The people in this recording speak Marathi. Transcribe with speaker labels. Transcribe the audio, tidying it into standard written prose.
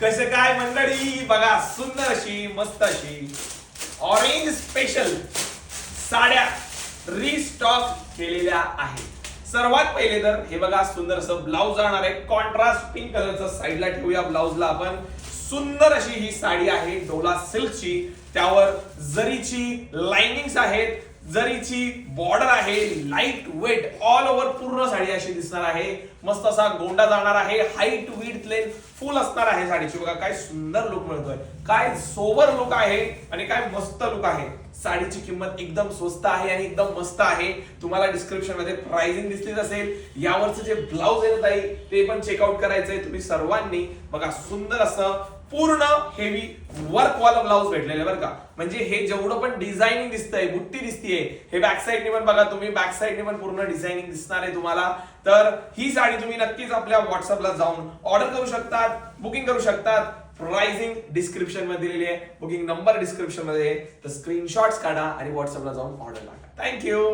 Speaker 1: कसं काय मंडळी, बघा सुंदर अशी मस्त अशी ऑरेंज स्पेशल साड्या रिस्टॉक केलेल्या आहेत। सर्वात पहिले तर हे बघा सुंदर असं ब्लाउज जाणार आहे, कॉन्ट्रास्ट पिंक कलरचं साईडला ठेवूया ब्लाउजला आपण। सुंदर अशी ही साडी आहे डोला सिल्कची, त्यावर जरीची लाइनिंग्स आहेत, जरीची बॉर्डर आहे, लाईट वेट ऑल ओव्हर पूर्ण साडी अशी दिसणार आहे। मस्त असा गोंडा जाणार आहे, हाईट विड्थ लेंथ फुल असणार आहे साडीची। बघा काय सुंदर लुक मिळतोय, काय सोबर लुक आहे आणि काय मस्त लुक आहे। साडीची किंमत एकदम स्वस्त आहे आणि एकदम मस्त आहे। तुम्हाला डिस्क्रिप्शन मध्ये प्राइसिंग दिसलीच असेल। यावरचं जे ब्लाउज आहे ताई ते पण चेकआउट करायचंय तुम्ही सर्वांनी। बघा सुंदर असं पूर्ण हेवी वर्क वाला ब्लाउज भेटलेलं बरं का। म्हणजे हे जेवढं पण डिझायनिंग दिसतंय, बुट्टी दिसतीये, हे बॅक साईडने पण बघा तुम्ही, बॅक साईडने पण पूर्ण डिझायनिंग दिसणार आहे तुम्हाला। तर ही साडी तुम्ही नक्कीच आपल्या व्हॉट्सअपला जाऊन ऑर्डर करू शकतात, बुकिंग करू शकतात। प्राइसिंग डिस्क्रिप्शन मध्ये दिलेली आहे, बुकिंग नंबर डिस्क्रिप्शन मध्ये आहे। तर स्क्रीनशॉट्स काढा आणि व्हॉट्सअपला जाऊन ऑर्डर टाका। थँक्यू।